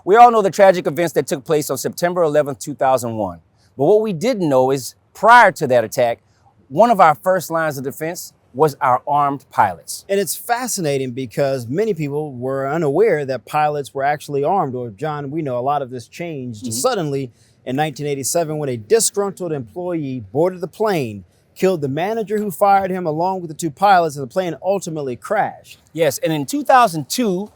We all know the tragic events that took place on September 11th, 2001. But what we didn't know is prior to that attack, one of our first lines of defense was our armed pilots. And it's fascinating because many people were unaware that pilots were actually armed. Or, John, we know a lot of this changed suddenly in 1987 when a disgruntled employee boarded the plane, killed the manager who fired him along with the two pilots, and the plane ultimately crashed. Yes, and in 2002,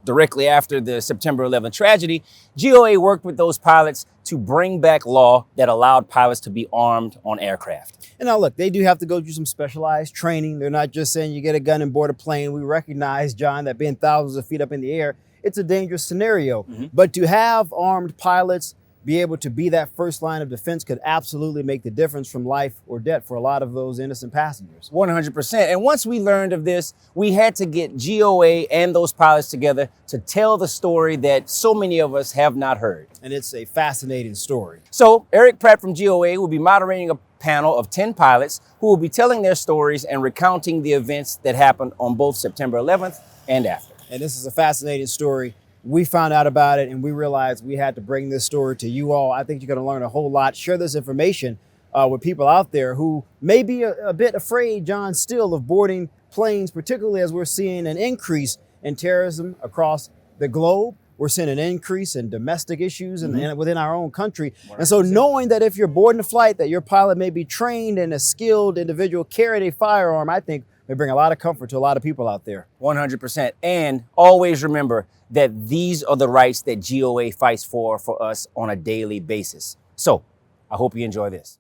directly after the September 11th tragedy, GOA worked with those pilots to bring back law that allowed pilots to be armed on aircraft. And now look, they do have to go through some specialized training. They're not just saying you get a gun and board a plane. We recognize, John, that being thousands of feet up in the air, it's a dangerous scenario. But to have armed pilots be able to be that first line of defense could absolutely make the difference from life or death for a lot of those innocent passengers. 100%. And once we learned of this, we had to get GOA and those pilots together to tell the story that so many of us have not heard. And it's a fascinating story. So Eric Pratt from GOA will be moderating a panel of 10 pilots who will be telling their stories and recounting the events that happened on both September 11th and after. And this is a fascinating story. We found out about it and we realized we had to bring this story to you all. I think you're going to learn a whole lot. Share this information with people out there who may be a bit afraid, John, still of boarding planes, particularly as we're seeing an increase in terrorism across the globe. We're seeing an increase in domestic issues and within our own country. 100%. And so knowing that if you're boarding a flight, that your pilot may be trained and a skilled individual carrying a firearm, I think may bring a lot of comfort to a lot of people out there. 100%. And always remember that these are the rights that GOA fights for us on a daily basis. So I hope you enjoy this.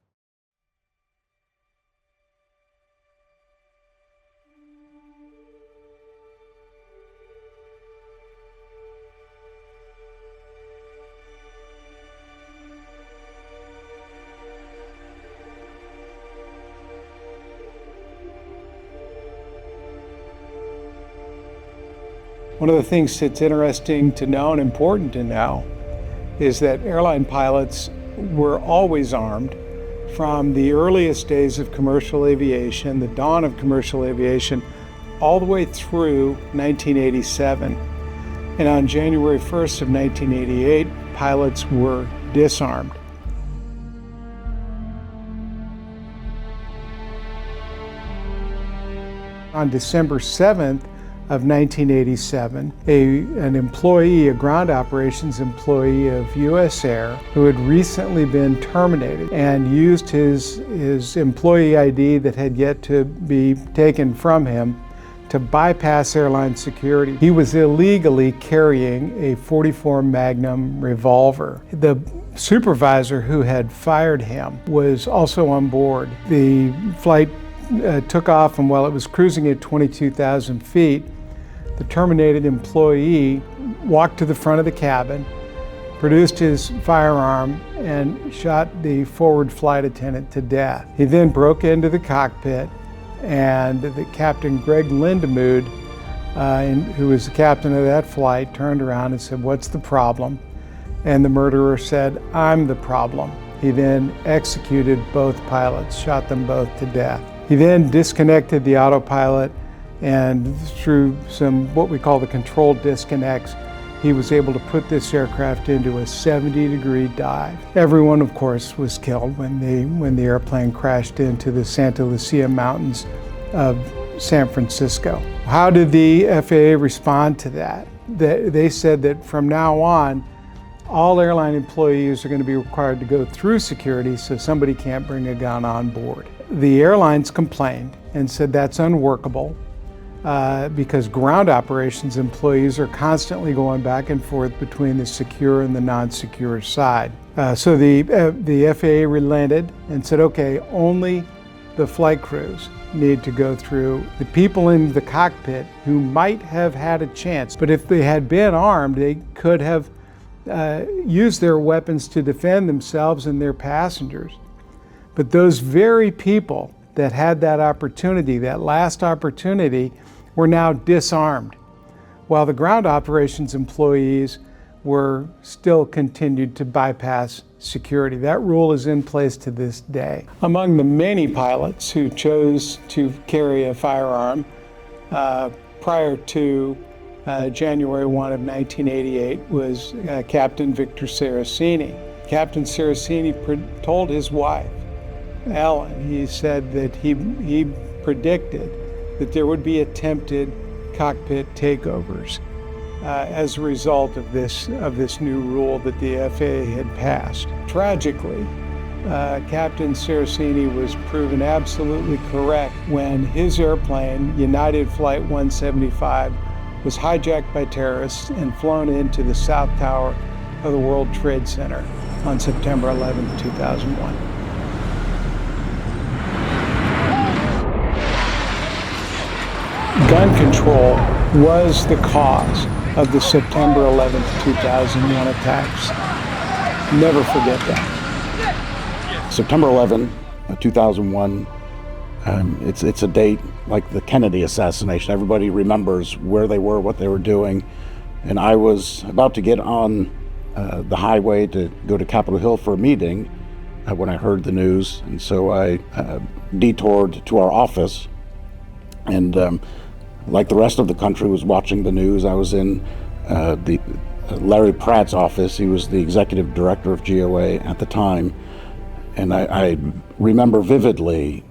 One of the things that's interesting to know and important to know is that airline pilots were always armed from the earliest days of commercial aviation, the dawn of commercial aviation, all the way through 1987. And on January 1st of 1988, pilots were disarmed. On December 7th, of 1987, an employee, a ground operations employee of US Air, who had recently been terminated and used his employee ID that had yet to be taken from him to bypass airline security. He was illegally carrying a .44 Magnum revolver. The supervisor who had fired him was also on board. The flight took off, and while it was cruising at 22,000 feet, the terminated employee walked to the front of the cabin, produced his firearm, and shot the forward flight attendant to death. He then broke into the cockpit, and the Captain Greg Lindemood, who was the captain of that flight, turned around and said, "What's the problem?" And the murderer said, "I'm the problem." He then executed both pilots, shot them both to death. He then disconnected the autopilot, and through some what we call the controlled disconnects, he was able to put this aircraft into a 70-degree dive. Everyone, of course, was killed when the airplane crashed into the Santa Lucia Mountains of San Francisco. How did the FAA respond to that? They said that from now on, all airline employees are going to be required to go through security so somebody can't bring a gun on board. The airlines complained and said that's unworkable because ground operations employees are constantly going back and forth between the secure and the non-secure side. So the FAA relented and said, okay, only the flight crews need to go through. The people in the cockpit who might have had a chance, but if they had been armed, they could have used their weapons to defend themselves and their passengers. But those very people that had that opportunity, that last opportunity, were now disarmed, while the ground operations employees were still continued to bypass security. That rule is in place to this day. Among the many pilots who chose to carry a firearm prior to January 1 of 1988, was Captain Victor Saraceni. Captain Saraceni told his wife, Ellen, he said that he predicted that there would be attempted cockpit takeovers as a result of this new rule that the FAA had passed. Tragically, Captain Saraceni was proven absolutely correct when his airplane, United Flight 175, was hijacked by terrorists and flown into the South Tower of the World Trade Center on September 11, 2001. Gun control was the cause of the September 11, 2001 attacks. Never forget that. September 11, 2001, it's a date like the Kennedy assassination. Everybody remembers where they were, what they were doing. And I was about to get on the highway to go to Capitol Hill for a meeting when I heard the news. And so I detoured to our office. And like the rest of the country was watching the news, I was in Larry Pratt's office. He was the executive director of GOA at the time. And I remember vividly,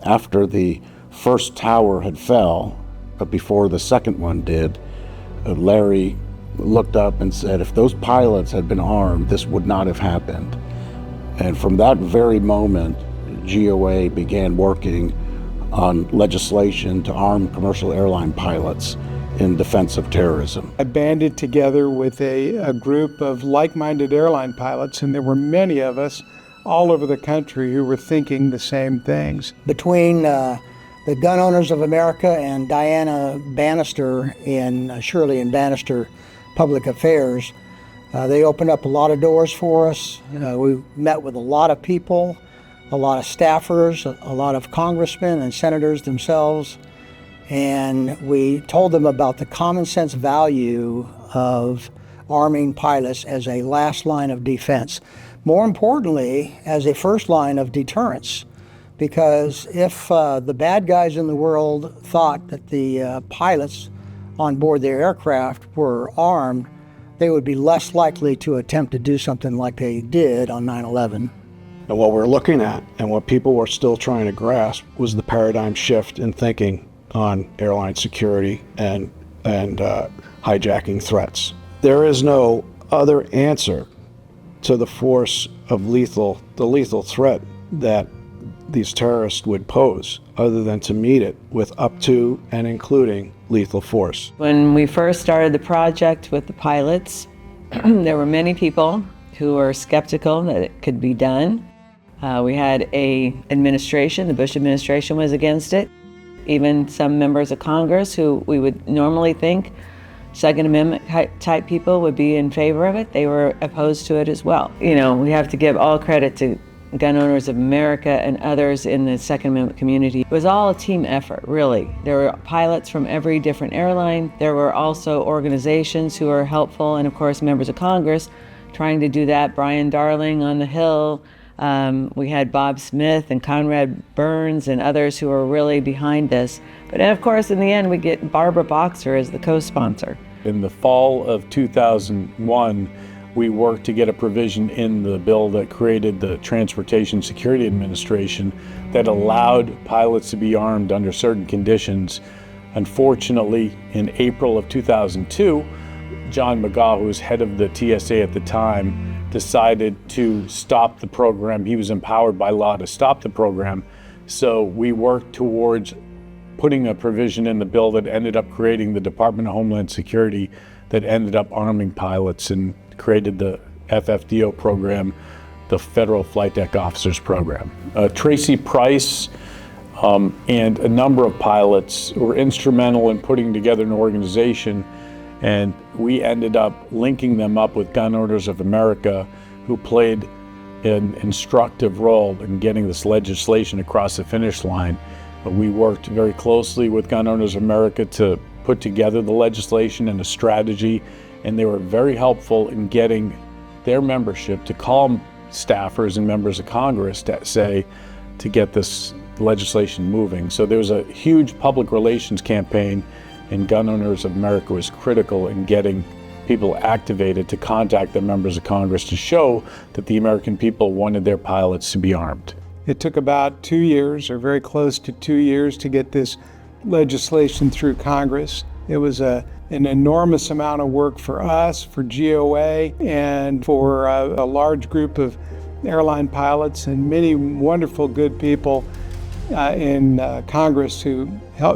after the first tower had fell, but before the second one did, Larry looked up and said, if those pilots had been armed, this would not have happened. And from that very moment, GOA began working on legislation to arm commercial airline pilots in defense of terrorism. I banded together with a group of like-minded airline pilots, and there were many of us all over the country who were thinking the same things. Between the Gun Owners of America and Diana Bannister in Shirley and Bannister Public Affairs, they opened up a lot of doors for us. We met with a lot of people, a lot of staffers, a lot of congressmen and senators themselves, and we told them about the common sense value of arming pilots as a last line of defense. More importantly, as a first line of deterrence, because if the bad guys in the world thought that the pilots on board their aircraft were armed, they would be less likely to attempt to do something like they did on 9/11. And what we're looking at, and what people were still trying to grasp, was the paradigm shift in thinking on airline security and hijacking threats. There is no other answer to the force of the lethal threat that these terrorists would pose, other than to meet it with up to and including lethal force. When we first started the project with the pilots, there were many people who were skeptical that it could be done. We had the Bush administration was against it. Even some members of Congress who we would normally think Second Amendment type people would be in favor of it, they were opposed to it as well. You know, we have to give all credit to Gun Owners of America and others in the Second Amendment community. It was all a team effort, really. There were pilots from every different airline. There were also organizations who were helpful, and of course members of Congress trying to do that. Brian Darling on the Hill. We had Bob Smith and Conrad Burns and others who were really behind this. But of course, in the end, we get Barbara Boxer as the co-sponsor. In the fall of 2001, we worked to get a provision in the bill that created the Transportation Security Administration that allowed pilots to be armed under certain conditions. Unfortunately, in April of 2002, John McGaugh, who was head of the TSA at the time, decided to stop the program. He was empowered by law to stop the program. So we worked towards putting a provision in the bill that ended up creating the Department of Homeland Security that ended up arming pilots and created the FFDO program, the Federal Flight Deck Officers Program. Tracy Price and a number of pilots were instrumental in putting together an organization, and we ended up linking them up with Gun Owners of America, who played an instructive role in getting this legislation across the finish line. We worked very closely with Gun Owners of America to put together the legislation and a strategy, and they were very helpful in getting their membership to call staffers and members of Congress to get this legislation moving. So there was a huge public relations campaign, and Gun Owners of America was critical in getting people activated to contact the members of Congress to show that the American people wanted their pilots to be armed. It took about 2 years, or very close to 2 years, to get this legislation through Congress. It was an enormous amount of work for us, for GOA, and for a large group of airline pilots and many wonderful, good people in Congress who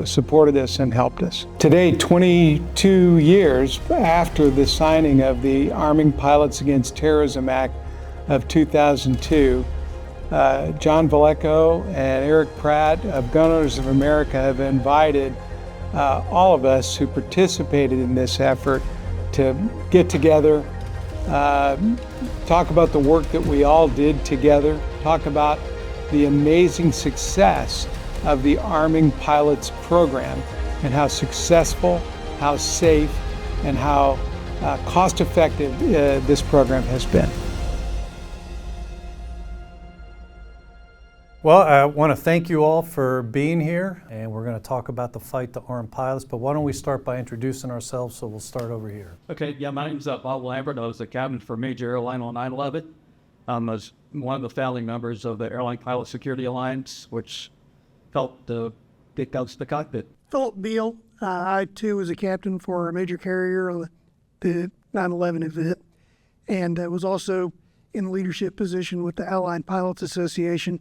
supported us and helped us. Today, 22 years after the signing of the Arming Pilots Against Terrorism Act of 2002, John Velleco and Eric Pratt of Gun Owners of America have invited all of us who participated in this effort to get together, talk about the work that we all did together, talk about the amazing success of the Arming Pilots program and how successful, how safe, and how cost-effective this program has been. Well, I want to thank you all for being here, and we're going to talk about the fight to arm pilots, but why don't we start by introducing ourselves, so we'll start over here. Okay, yeah, my name's Bob Lambert. I was the captain for a major airline on 9/11. I was one of the founding members of the Airline Pilot Security Alliance, which helped pick out the cockpit. Philip Beal. I, too, was a captain for a major carrier on the 9/11 event, and was also in a leadership position with the Allied Pilots Association,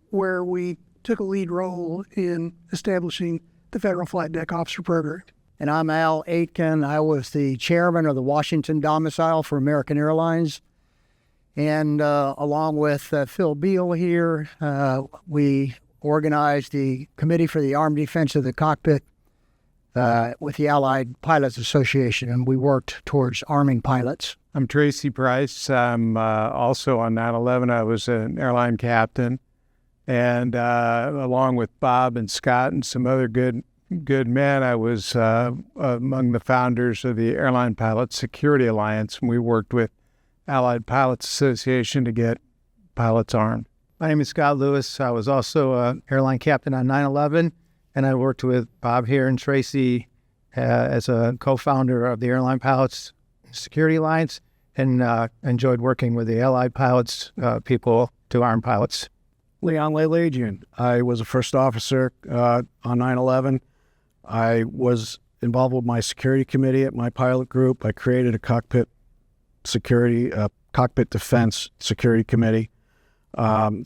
where we took a lead role in establishing the Federal Flight Deck Officer Program. And I'm Al Aitken. I was the chairman of the Washington domicile for American Airlines. And along with Phil Beal here, we organized the Committee for the Armed Defense of the Cockpit with the Allied Pilots Association, and we worked towards arming pilots. I'm Tracy Price. I'm also on 9/11. I was an airline captain, and along with Bob and Scott and some other good men, I was among the founders of the Airline Pilots Security Alliance, and we worked with Allied Pilots Association to get pilots armed. My name is Scott Lewis. I was also an airline captain on 9/11, and I worked with Bob here and Tracy as a co-founder of the Airline Pilots Security Alliance, and enjoyed working with the Allied Pilots people to arm pilots. Leon Lalagian. I was a first officer on 9/11. I was involved with my security committee at my pilot group. I created a cockpit defense security committee.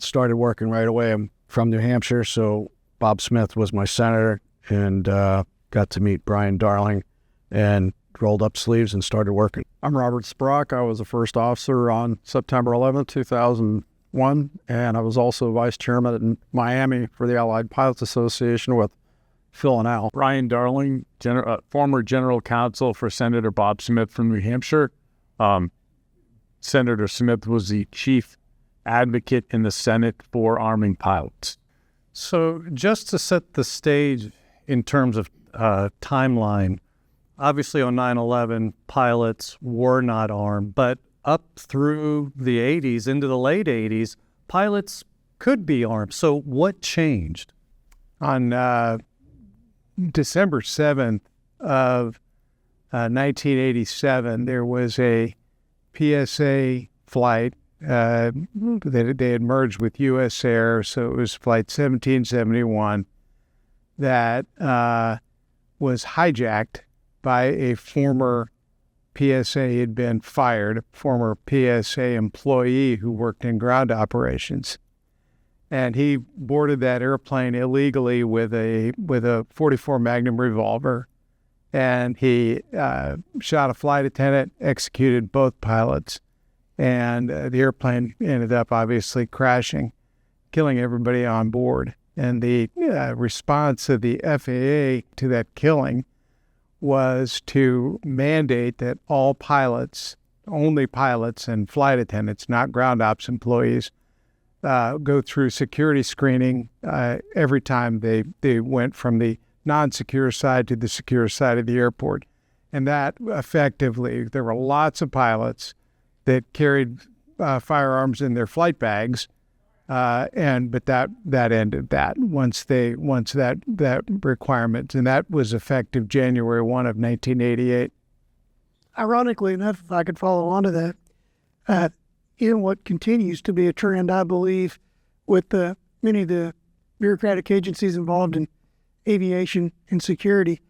Started working right away. I'm from New Hampshire, so Bob Smith was my senator, and got to meet Brian Darling and rolled up sleeves and started working. I'm Robert Sprock. I was a first officer on September 11th, 2001, and I was also vice chairman in Miami for the Allied Pilots Association with Phil and Al. Brian Darling, former general counsel for Senator Bob Smith from New Hampshire. Senator Smith was the chief advocate in the Senate for arming pilots. So just to set the stage in terms of timeline, obviously on 9/11, pilots were not armed, but up through the 80s, into the late 80s, pilots could be armed. So what changed? On December 7th of 1987, there was a PSA flight. They had merged with U.S. Air, so it was Flight 1771 that was hijacked by a former PSA. He had been fired, a former PSA employee who worked in ground operations. And he boarded that airplane illegally with a 44 Magnum revolver, and he shot a flight attendant, executed both pilots, and the airplane ended up obviously crashing, killing everybody on board. And the response of the FAA to that killing was to mandate that all pilots, only pilots and flight attendants, not ground ops employees, go through security screening every time they went from the non-secure side to the secure side of the airport. And that effectively, there were lots of pilots that carried firearms in their flight bags But that ended that once that requirement, and that was effective January 1 of 1988. Ironically enough, if I could follow on to that, in what continues to be a trend, I believe, with many of the bureaucratic agencies involved in aviation and security,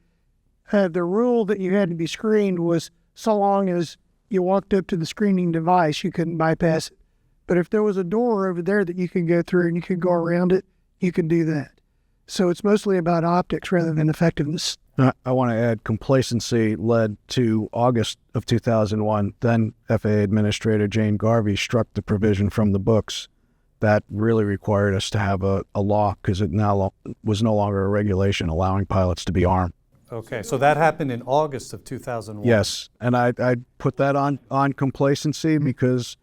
the rule that you had to be screened was so long as you walked up to the screening device, you couldn't bypass it. But if there was a door over there that you could go through and you could go around it, you could do that. So it's mostly about optics rather than effectiveness. I want to add complacency led to August of 2001. Then FAA Administrator Jane Garvey struck the provision from the books that really required us to have a law, because it now was no longer a regulation allowing pilots to be armed. Okay, so that happened in August of 2001. Yes, and I put that on complacency because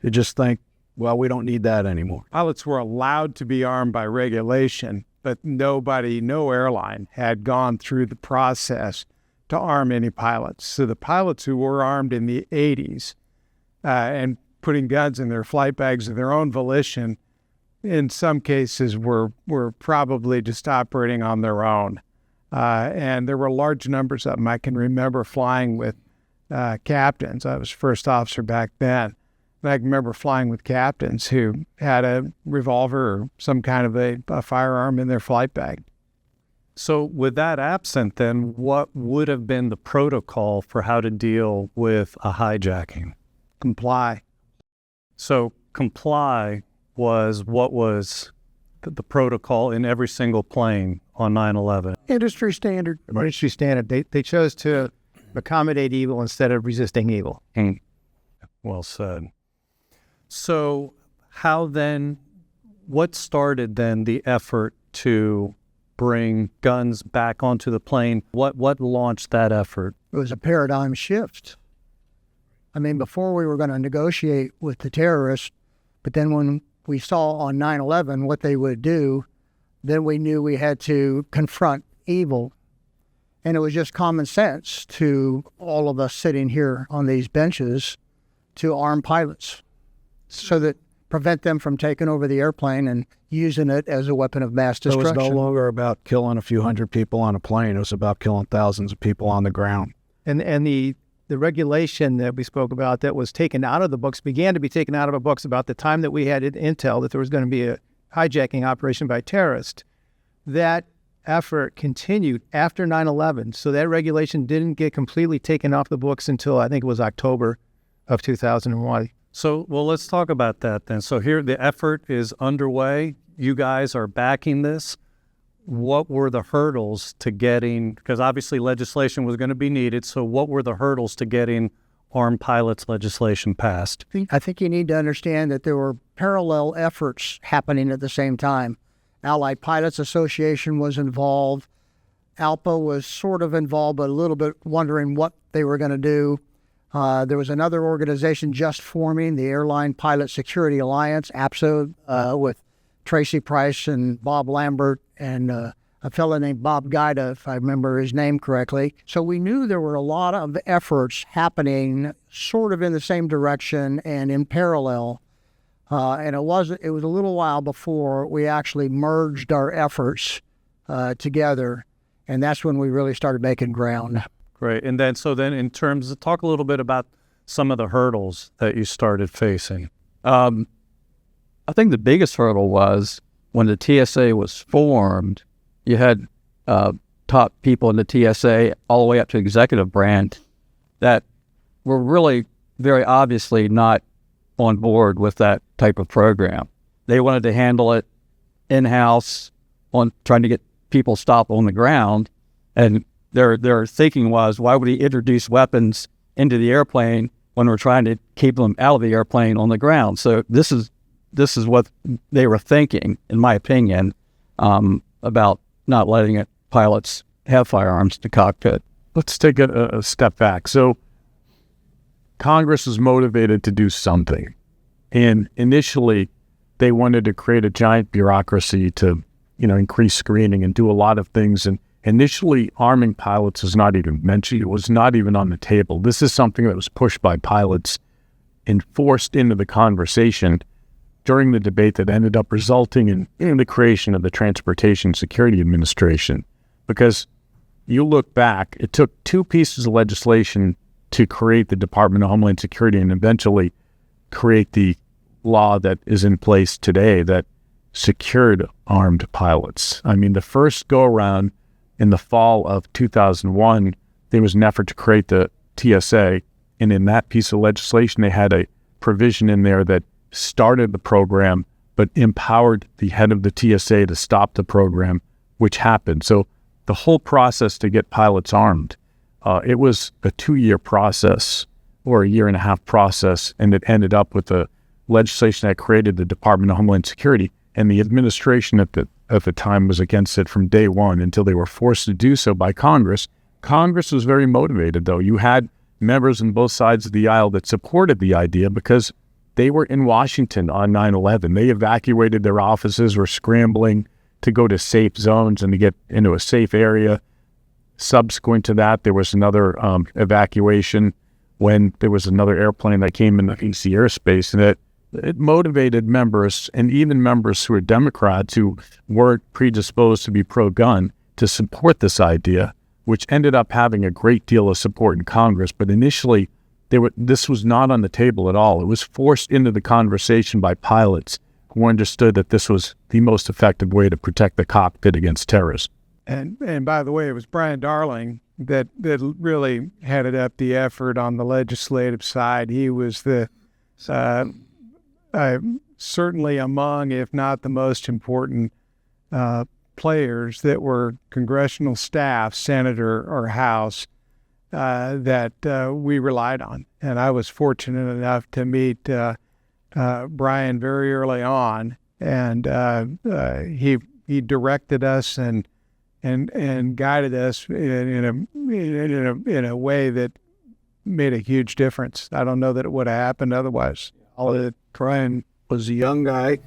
you just think, well, we don't need that anymore. Pilots were allowed to be armed by regulation, but no airline had gone through the process to arm any pilots. So the pilots who were armed in the 80s and putting guns in their flight bags of their own volition, in some cases were probably just operating on their own. And there were large numbers of them. I can remember flying with captains. I was first officer back then. And I can remember flying with captains who had a revolver or some kind of a firearm in their flight bag. So with that absent, then what would have been the protocol for how to deal with a hijacking? Comply. So comply was what was the protocol in every single plane on 9/11? Industry standard. Industry standard. They chose to accommodate evil instead of resisting evil. Well said. So what started then the effort to bring guns back onto the plane? What launched that effort? It was a paradigm shift. I mean, before we were going to negotiate with the terrorists, but then when we saw on 9/11 what they would do, then we knew we had to confront evil. And it was just common sense to all of us sitting here on these benches to arm pilots so that prevent them from taking over the airplane and using it as a weapon of mass destruction. It was no longer about killing a few hundred people on a plane. It was about killing thousands of people on the ground. And the regulation that we spoke about that was taken out of the books began to be taken out of the books about the time that we had intel that there was going to be a hijacking operation by terrorists. That effort continued after 9/11. So that regulation didn't get completely taken off the books until I think it was October of 2001. So, well, let's talk about that then. So here the effort is underway. You guys are backing this. What were the hurdles to getting, because obviously legislation was going to be needed, so what were the hurdles to getting armed pilots legislation passed? I think you need to understand that there were parallel efforts happening at the same time. Allied Pilots Association was involved. ALPA was sort of involved, but a little bit wondering what they were going to do. There was another organization just forming, the Airline Pilot Security Alliance, APSA, with Tracy Price and Bob Lambert and a fellow named Bob Guida, if I remember his name correctly. So we knew there were a lot of efforts happening sort of in the same direction and in parallel. And it was a little while before we actually merged our efforts together. And that's when we really started making ground. Great. And then, in terms of, talk a little bit about some of the hurdles that you started facing. I think the biggest hurdle was when the TSA was formed, you had top people in the TSA all the way up to executive branch that were really very obviously not on board with that type of program. They wanted to handle it in-house on trying to get people stopped on the ground. And their thinking was, why would he introduce weapons into the airplane when we're trying to keep them out of the airplane on the ground? So this is what they were thinking, in my opinion, about not letting pilots have firearms in the cockpit. Let's take a step back. So Congress was motivated to do something. And initially, they wanted to create a giant bureaucracy to, increase screening and do a lot of things. And initially, arming pilots was not even mentioned. It was not even on the table. This is something that was pushed by pilots and forced into the conversation during the debate that ended up resulting in the creation of the Transportation Security Administration. Because you look back, it took two pieces of legislation to create the Department of Homeland Security and eventually create the law that is in place today that secured armed pilots. I mean, the first go-around in the fall of 2001, there was an effort to create the TSA, and in that piece of legislation, they had a provision in there that started the program, but empowered the head of the TSA to stop the program, which happened. So the whole process to get pilots armed, it was a 2-year process or a 1.5-year process, and it ended up with the legislation that created the Department of Homeland Security, and the administration at the time was against it from day one until they were forced to do so by Congress. Congress was very motivated, though. You had members on both sides of the aisle that supported the idea because they were in Washington on 9/11. They evacuated their offices, were scrambling to go to safe zones and to get into a safe area. Subsequent to that, there was another evacuation when there was another airplane that came into the airspace, and it motivated members, and even members who were Democrats who weren't predisposed to be pro-gun, to support this idea, which ended up having a great deal of support in Congress. But initially, this was not on the table at all. It was forced into the conversation by pilots who understood that this was the most effective way to protect the cockpit against terrorists. And by the way, it was Brian Darling that really headed up the effort on the legislative side. He was the certainly among, if not the most important players that were congressional staff, Senator or House, that we relied on. And I was fortunate enough to meet Brian very early on, and he directed us and guided us in a way that made a huge difference. I don't know that it would have happened otherwise. Brian was a young guy.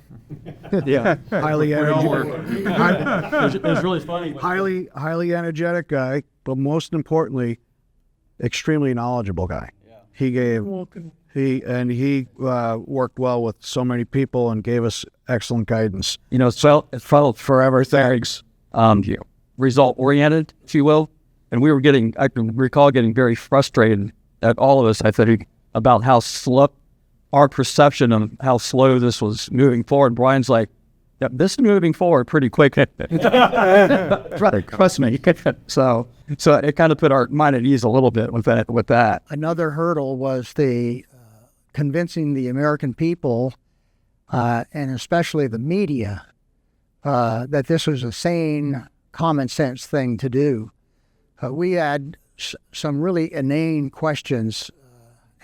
Yeah, highly energetic. It was really funny. Highly energetic guy, but most importantly, extremely knowledgeable guy. Yeah. He worked well with so many people and gave us excellent guidance. You know, so it felt forever things, result oriented, if you will. And I can recall getting very frustrated at all of us, I think, about how slow our perception of how slow this was moving forward. Brian's like, yeah, this is moving forward pretty quick. Trust me. So it kind of put our mind at ease a little bit with that. Another hurdle was the convincing the American people, and especially the media, that this was a sane, common sense thing to do. We had some really inane questions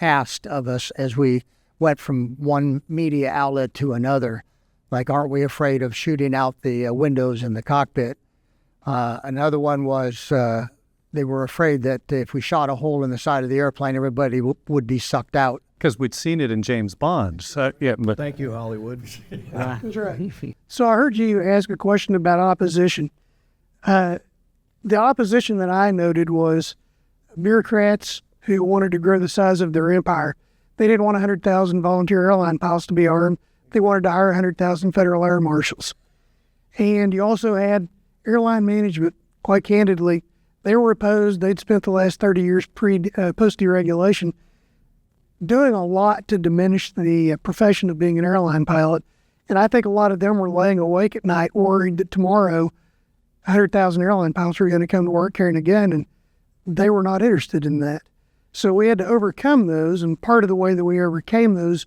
asked of us as we went from one media outlet to another, like, aren't we afraid of shooting out the windows in the cockpit? Another one was they were afraid that if we shot a hole in the side of the airplane, everybody would be sucked out. Because we'd seen it in James Bond. Thank you, Hollywood. That's right. So I heard you ask a question about opposition. The opposition that I noted was bureaucrats who wanted to grow the size of their empire. They didn't want 100,000 volunteer airline pilots to be armed. They wanted to hire 100,000 federal air marshals. And you also had airline management, quite candidly. They were opposed. They'd spent the last 30 years post-deregulation doing a lot to diminish the profession of being an airline pilot. And I think a lot of them were laying awake at night worried that tomorrow 100,000 airline pilots were going to come to work carrying a gun, and they were not interested in that. So we had to overcome those, and part of the way that we overcame those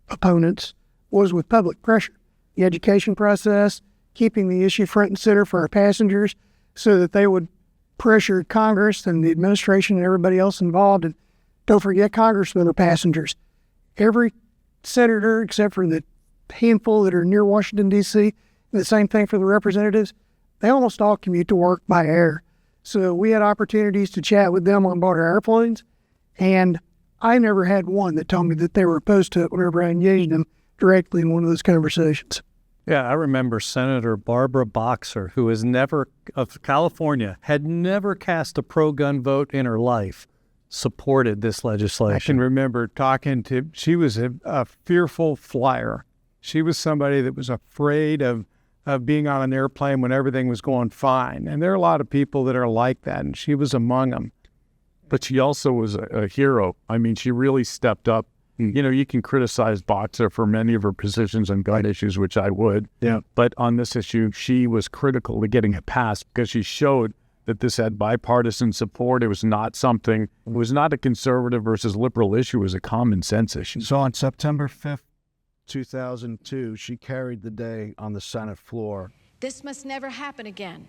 opponents was with public pressure. The education process, keeping the issue front and center for our passengers so that they would pressure Congress and the administration and everybody else involved. And don't forget, congressmen are passengers. Every senator, except for the handful that are near Washington, D.C., and the same thing for the representatives, they almost all commute to work by air. So we had opportunities to chat with them on board our airplanes, and I never had one that told me that they were opposed to it whenever I engaged them directly in one of those conversations. Yeah, I remember Senator Barbara Boxer, who is of California, had never cast a pro-gun vote in her life, supported this legislation. I can remember she was a fearful flyer She was somebody that was afraid of being on an airplane when everything was going fine. And there are a lot of people that are like that, and she was among them. But she also was a hero. I mean, she really stepped up. You know, you can criticize Boxer for many of her positions on gun issues, which I would. Yeah. But on this issue, she was critical to getting it passed because she showed that this had bipartisan support. It was not something, it was not a conservative versus liberal issue. It was a common sense issue. So on September 5th, 2002, she carried the day on the Senate floor. This must never happen again.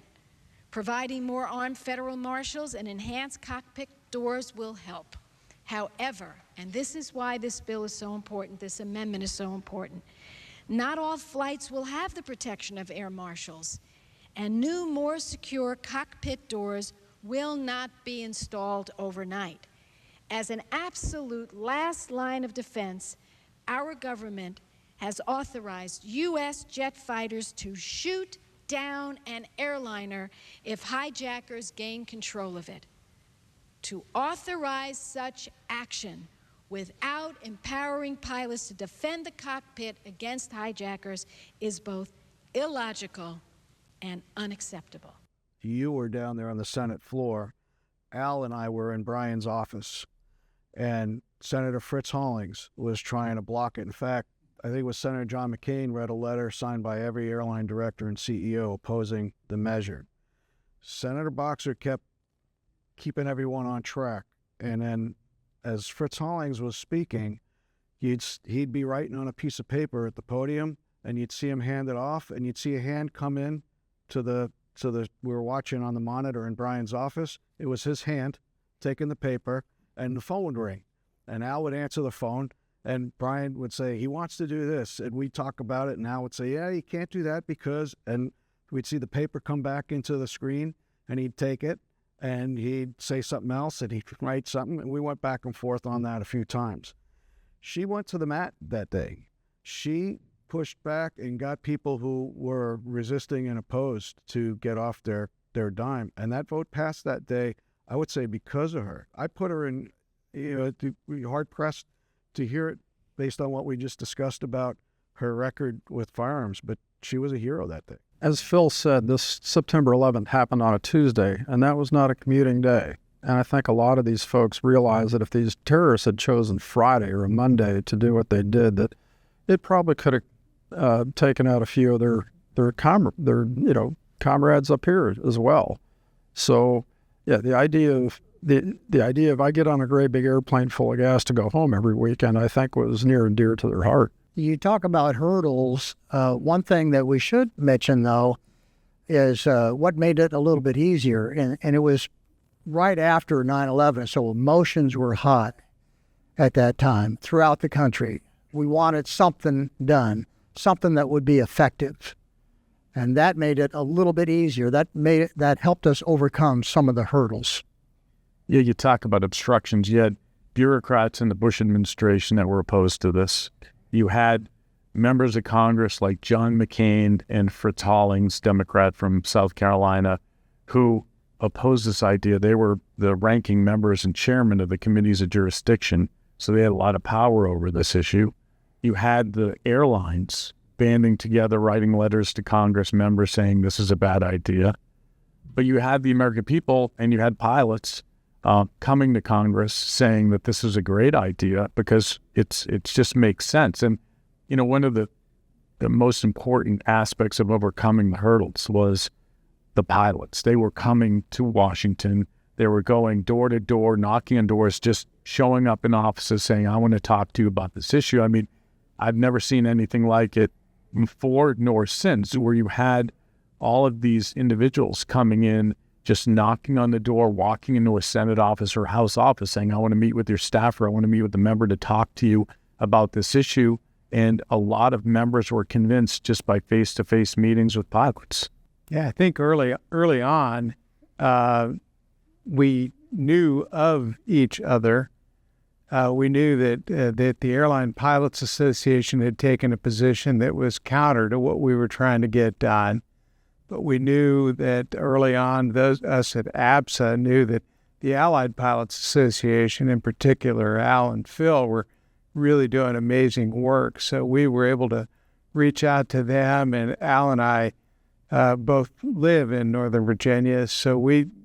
Providing more armed federal marshals and enhanced cockpit doors will help. However, and this is why this bill is so important, this amendment is so important, not all flights will have the protection of air marshals, and new, more secure cockpit doors will not be installed overnight. As an absolute last line of defense, our government has authorized U.S. jet fighters to shoot down an airliner if hijackers gain control of it. To authorize such action without empowering pilots to defend the cockpit against hijackers is both illogical and unacceptable. You were down there on the Senate floor. Al and I were in Brian's office, and Senator Fritz Hollings was trying to block it. In fact, I think it was Senator John McCain read a letter signed by every airline director and CEO opposing the measure. Senator Boxer kept keeping everyone on track. And then as Fritz Hollings was speaking, he'd be writing on a piece of paper at the podium, and you'd see him hand it off, and you'd see a hand come in to the we were watching on the monitor in Brian's office. It was his hand taking the paper, and the phone would ring. And Al would answer the phone, and Brian would say, he wants to do this. And we'd talk about it, and Al would say, yeah, you can't do that because, and we'd see the paper come back into the screen, and he'd take it, and he'd say something else, and he'd write something, and we went back and forth on that a few times. She went to the mat that day. She pushed back and got people who were resisting and opposed to get off their dime. And that vote passed that day, I would say, because of her. I put her in, hard-pressed to hear it based on what we just discussed about her record with firearms, but she was a hero that day. As Phil said, this September 11th happened on a Tuesday, and that was not a commuting day. And I think a lot of these folks realize that if these terrorists had chosen Friday or a Monday to do what they did, that it probably could have taken out a few of their comrades up here as well. So, yeah, the idea of I get on a great big airplane full of gas to go home every weekend, I think was near and dear to their heart. You talk about hurdles. One thing that we should mention, though, is what made it a little bit easier. And it was right after 9/11, so emotions were hot at that time throughout the country. We wanted something done, something that would be effective. And that made it a little bit easier. That helped us overcome some of the hurdles. Yeah, you talk about obstructions. You had bureaucrats in the Bush administration that were opposed to this. You had members of Congress like John McCain and Fritz Hollings, Democrat from South Carolina, who opposed this idea. They were the ranking members and chairman of the committees of jurisdiction, so they had a lot of power over this issue. You had the airlines banding together, writing letters to Congress members saying this is a bad idea. But you had the American people and you had pilots coming to Congress saying that this is a great idea because it just makes sense. And, you know, one of the most important aspects of overcoming the hurdles was the pilots. They were coming to Washington. They were going door to door, knocking on doors, just showing up in offices saying, I want to talk to you about this issue. I mean, I've never seen anything like it before nor since, where you had all of these individuals coming in, just knocking on the door, walking into a Senate office or House office saying, I want to meet with your staffer. I want to meet with the member to talk to you about this issue. And a lot of members were convinced just by face-to-face meetings with pilots. Yeah, I think early on, we knew of each other. We knew that the Airline Pilots Association had taken a position that was counter to what we were trying to get done. But we knew that early on, us at ABSA knew that the Allied Pilots Association, in particular, Al and Phil, were really doing amazing work. So we were able to reach out to them. And Al and I both live in Northern Virginia, so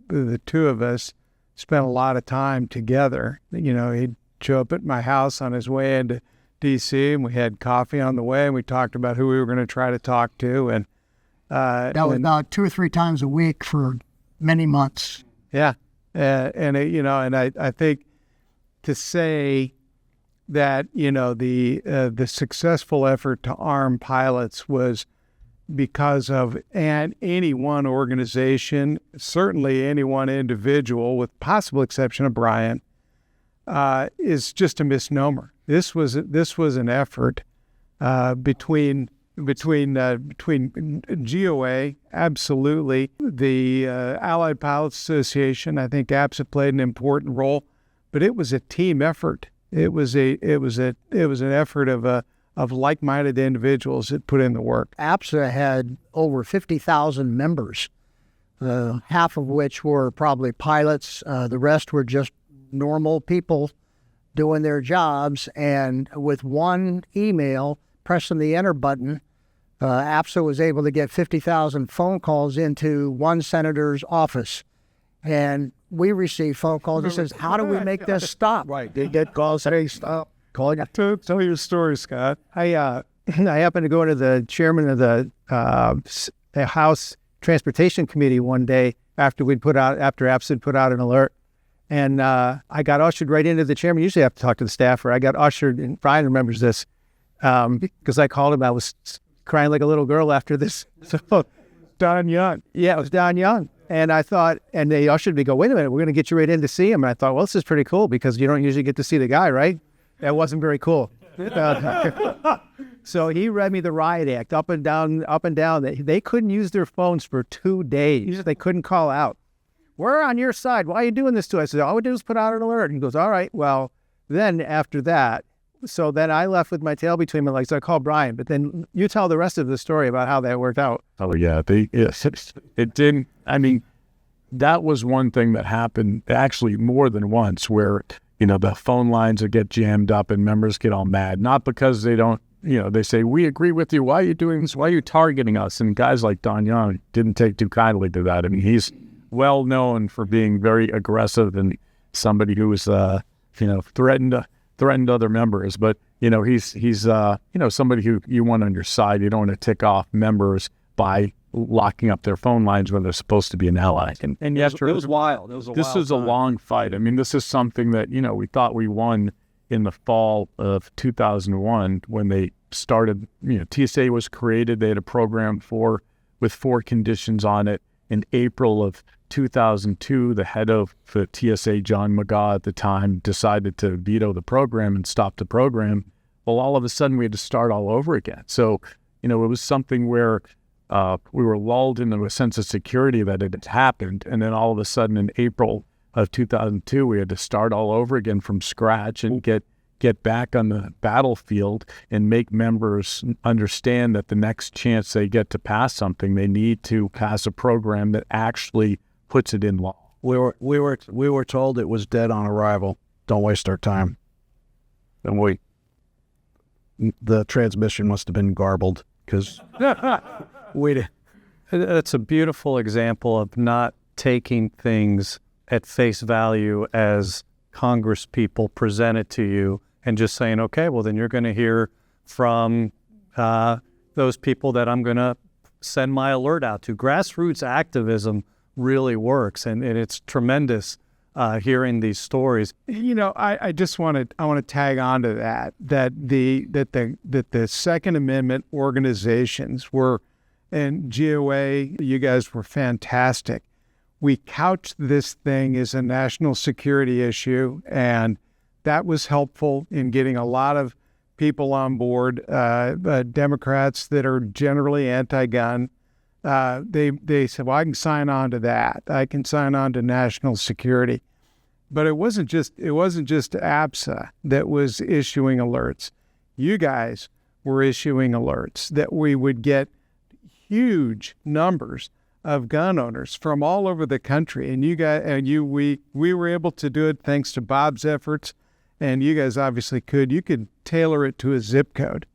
the two of us, spent a lot of time together. He'd show up at my house on his way into D.C., and we had coffee on the way, and we talked about who we were going to try to talk to. And that was about 2 or 3 times a week for many months. Yeah, and I think to say that the successful effort to arm pilots was because of any one organization, certainly any one individual, with possible exception of Brian, is just a misnomer. This was an effort between GOA, absolutely, the Allied Pilots Association. I think APSA played an important role, but it was a team effort. It was an effort of like-minded individuals that put in the work. APSA had over 50,000 members, half of which were probably pilots. The rest were just normal people doing their jobs. And with one email, pressing the enter button, APSA was able to get 50,000 phone calls into one senator's office. And we received phone calls that says, how do we make this stop? Right. They get calls, hey, stop. Calling it. Tell your story, Scott. I happened to go to the chairman of the House Transportation Committee one day after APSA had put out an alert. And I got ushered right into the chairman. Usually I have to talk to the staffer. I got ushered, and Brian remembers this, because I called him. I was crying like a little girl after this. So, Don Young. Yeah, it was Don Young. And I thought, and they ushered me, go, wait a minute, we're going to get you right in to see him. And I thought, well, this is pretty cool because you don't usually get to see the guy, right? That wasn't very cool. So he read me the riot act up and down. They couldn't use their phones for 2 days. They couldn't call out. We're on your side. Why are you doing this to us? I said, all we did was put out an alert. And he goes, all right. Well, then after that, so then I left with my tail between my legs. So I called Brian. But then you tell the rest of the story about how that worked out. Oh, yeah. It didn't. I mean, that was one thing that happened actually more than once where, the phone lines would get jammed up and members get all mad. Not because they don't, they say, we agree with you. Why are you doing this? Why are you targeting us? And guys like Don Young didn't take too kindly to that. I mean, he's well known for being very aggressive and somebody who was, threatened other members. But, he's somebody who you want on your side. You don't want to tick off members by locking up their phone lines when they're supposed to be an ally. And yes, it was wild. This was a long fight. I mean, this is something that, we thought we won in the fall of 2001 when they started, TSA was created. They had a program with 4 conditions on it. In April of 2002, the head of the TSA, John McGaugh at the time, decided to veto the program and stop the program. Well, all of a sudden we had to start all over again. So, it was something where we were lulled into a sense of security that it had happened. And then all of a sudden in April of 2002, we had to start all over again from scratch and get back on the battlefield and make members understand that the next chance they get to pass something, they need to pass a program that actually puts it in law. We were told it was dead on arrival. Don't waste our time. And the transmission must have been garbled because That's a beautiful example of not taking things at face value as Congress people present it to you and just saying, okay, well, then you're going to hear from those people that I'm going to send my alert out to. Grassroots activism really works, and it's tremendous hearing these stories. I just want to tag on to that the Second Amendment organizations were, and GOA, you guys were fantastic. We couched this thing as a national security issue, and that was helpful in getting a lot of people on board, Democrats that are generally anti-gun. They said, well, I can sign on to that. I can sign on to national security. But it wasn't just APSA that was issuing alerts. You guys were issuing alerts that we would get huge numbers of gun owners from all over the country. And we were able to do it thanks to Bob's efforts. And you guys obviously could. You could tailor it to a zip code.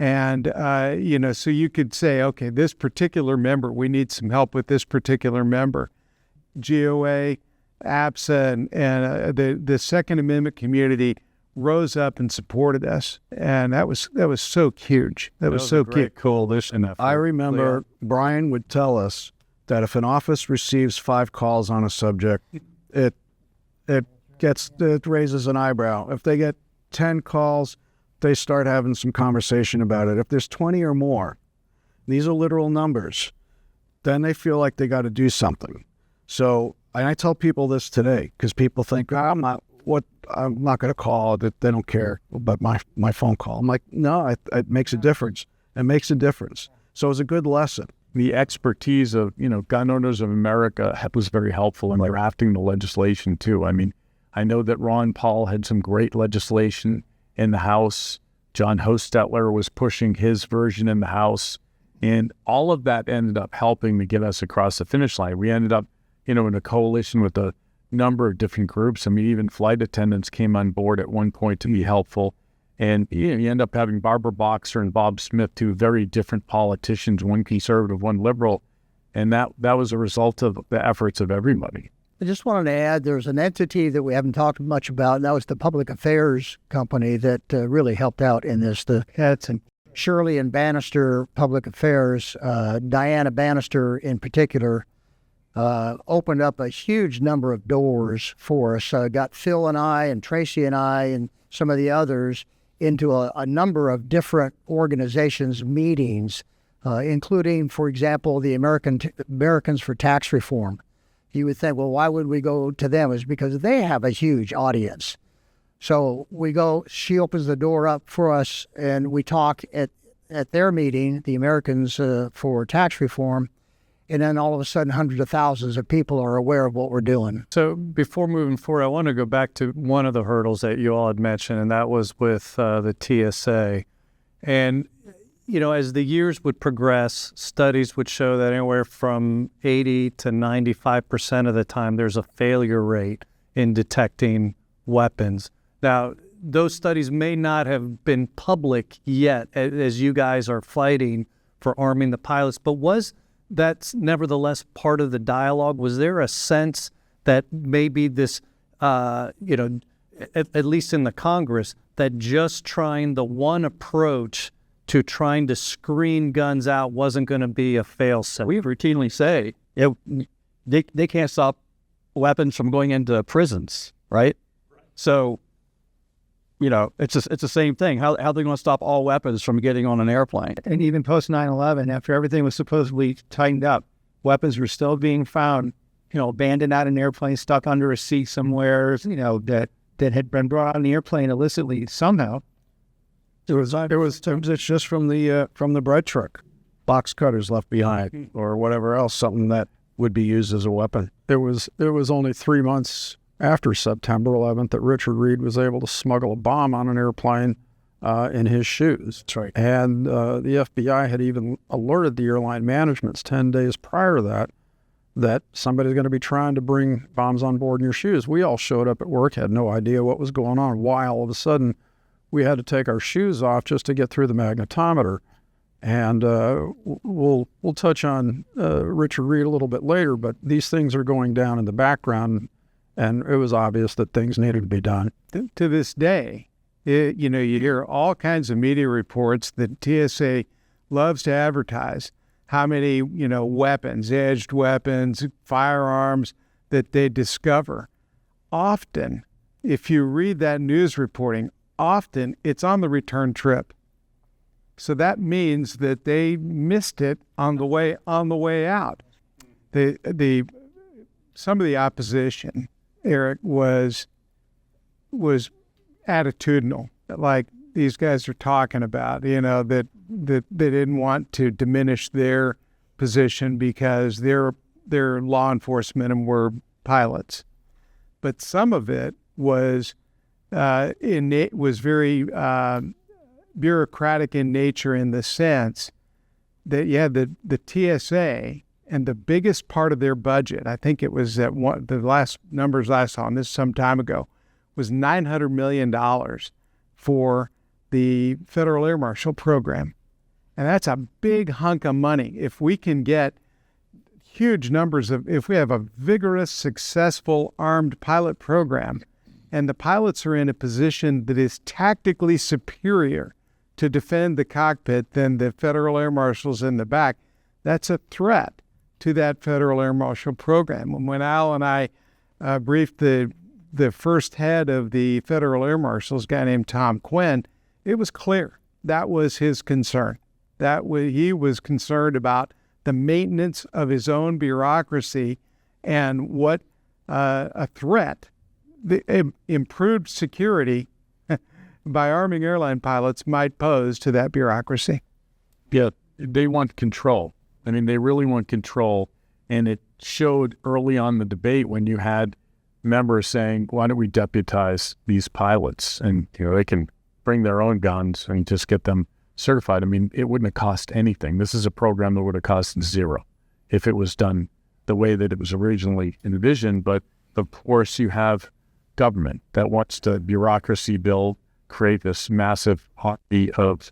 And, so you could say, okay, this particular member, we need some help with this particular member. GOA, APSA, and the Second Amendment community rose up and supported us, and that was so huge. That was so a great coalition effort. I remember Brian would tell us that if an office receives 5 calls on a subject, it raises an eyebrow. If they get 10 calls, they start having some conversation about it. If there's 20 or more, these are literal numbers, then they feel like they got to do something. So, and I tell people this today because people think, I'm not going to call. They don't care about my phone call. I'm like, no, it makes a difference. It makes a difference. So it's a good lesson. The expertise of, Gun Owners of America was very helpful in drafting the legislation too. I mean, I know that Ron Paul had some great legislation in the House. John Hostetler was pushing his version in the House. And all of that ended up helping to get us across the finish line. We ended up, in a coalition with a number of different groups. I mean, even flight attendants came on board at one point to be helpful. And you end up having Barbara Boxer and Bob Smith, 2 very different politicians, one conservative, one liberal. And that was a result of the efforts of everybody. I just wanted to add, there's an entity that we haven't talked much about, and that was the Public Affairs Company that really helped out in this. That's Shirley and Bannister Public Affairs, Diana Bannister in particular, opened up a huge number of doors for us. Got Phil and I and Tracy and I and some of the others into a number of different organizations' meetings, including, for example, the Americans for Tax Reform. You would think, well, why would we go to them? It's because they have a huge audience. So we go, she opens the door up for us, and we talk at their meeting, the Americans for Tax Reform, and then all of a sudden hundreds of thousands of people are aware of what we're doing. So before moving forward, I want to go back to one of the hurdles that you all had mentioned, and that was with the TSA. And, as the years would progress, studies would show that anywhere from 80 to 95% of the time there's a failure rate in detecting weapons. Now, those studies may not have been public yet as you guys are fighting for arming the pilots, but was that's nevertheless part of the dialogue? Was there a sense that maybe this, at least in the Congress, that just trying the one approach to trying to screen guns out wasn't going to be a fail-safe? We routinely say they can't stop weapons from going into prisons, right? So, it's the same thing. How are they going to stop all weapons from getting on an airplane? And even post 9/11, after everything was supposedly tightened up, weapons were still being found, abandoned out in airplanes, stuck under a seat somewhere, that had been brought on the airplane illicitly somehow. It's just from the bread truck, box cutters left behind, or whatever else, something that would be used as a weapon. It was only 3 months after September 11th that Richard Reed was able to smuggle a bomb on an airplane in his shoes. That's right. And the FBI had even alerted the airline managements 10 days prior to that somebody's going to be trying to bring bombs on board in your shoes. We all showed up at work, had no idea what was going on, why all of a sudden we had to take our shoes off just to get through the magnetometer. And we'll touch on Richard Reed a little bit later, but these things are going down in the background, and it was obvious that things needed to be done. To this day, you hear all kinds of media reports that TSA loves to advertise how many, weapons, edged weapons, firearms that they discover. Often, if you read that news reporting, often it's on the return trip. So that means that they missed it on the way out. Some of the opposition, Eric, was attitudinal, like these guys are talking about, that they didn't want to diminish their position because they're law enforcement and we're pilots. But some of it was very bureaucratic in nature, in the sense that the TSA, and the biggest part of their budget, I think it was the last numbers I saw, and this some time ago, was $900 million for the Federal Air Marshal Program. And that's a big hunk of money. If we can get huge numbers if we have a vigorous, successful armed pilot program, and the pilots are in a position that is tactically superior to defend the cockpit than the Federal Air Marshals in the back, that's a threat to that Federal Air Marshal Program. And when Al and I briefed the first head of the Federal Air Marshals, a guy named Tom Quinn, it was clear that was his concern. He was concerned about the maintenance of his own bureaucracy and what a threat the improved security by arming airline pilots might pose to that bureaucracy. Yeah, they want control. I mean, they really want control. And it showed early on in the debate when you had members saying, why don't we deputize these pilots? And, they can bring their own guns and just get them certified. I mean, it wouldn't have cost anything. This is a program that would have cost zero if it was done the way that it was originally envisioned. But of course, you have government that wants to bureaucracy build, create this massive army of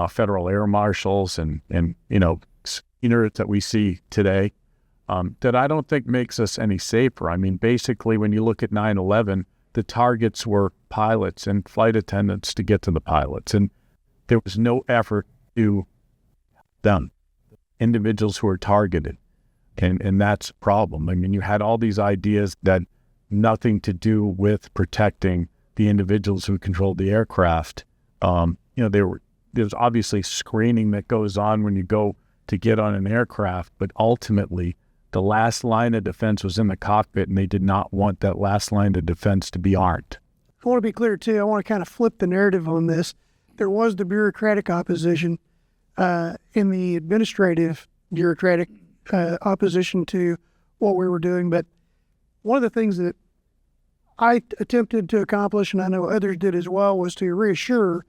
federal air marshals and units that we see today that I don't think makes us any safer. I mean, basically, when you look at 9/11, the targets were pilots and flight attendants to get to the pilots. And there was no effort to them, individuals who were targeted. And that's a problem. I mean, you had all these ideas that nothing to do with protecting the individuals who controlled the aircraft. There's obviously screening that goes on when you go to get on an aircraft, but ultimately the last line of defense was in the cockpit, and they did not want that last line of defense to be armed. I want to be clear, too. I want to kind of flip the narrative on this. There was the bureaucratic opposition in the administrative bureaucratic opposition to what we were doing. But one of the things that I attempted to accomplish, and I know others did as well, was to reassure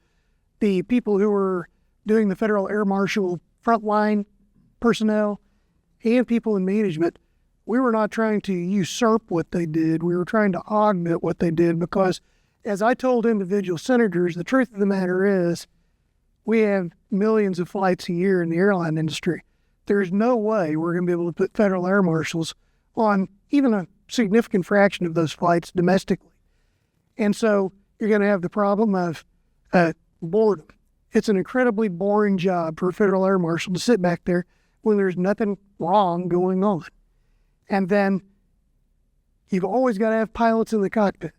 the people who were doing the Federal Air Marshal frontline personnel and people in management, we were not trying to usurp what they did. We were trying to augment what they did because, as I told individual senators, the truth of the matter is we have millions of flights a year in the airline industry. There's no way we're going to be able to put federal air marshals on even a significant fraction of those flights domestically. And so you're going to have the problem of boredom. It's an incredibly boring job for a federal air marshal to sit back there when there's nothing wrong going on. And then you've always got to have pilots in the cockpit.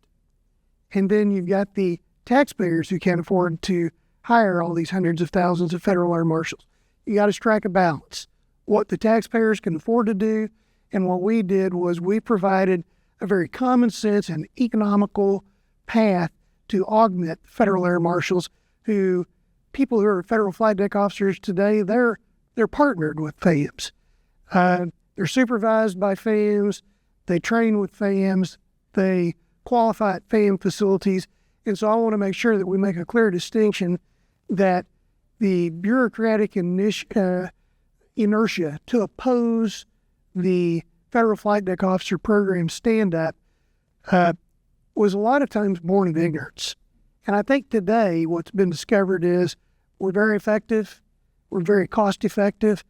And then you've got the taxpayers who can't afford to hire all these hundreds of thousands of federal air marshals. You got to strike a balance. What the taxpayers can afford to do, and what we did was we provided a very common sense and economical path to augment federal air marshals who, people who are federal flight deck officers today, they're partnered with FAMs. They're supervised by FAMs. They train with FAMs. They qualify at FAM facilities. And so I want to make sure that we make a clear distinction that the bureaucratic inertia to oppose the federal flight deck officer program stand-up was a lot of times born of ignorance. And I think today what's been discovered is we're very effective, we're very cost-effective,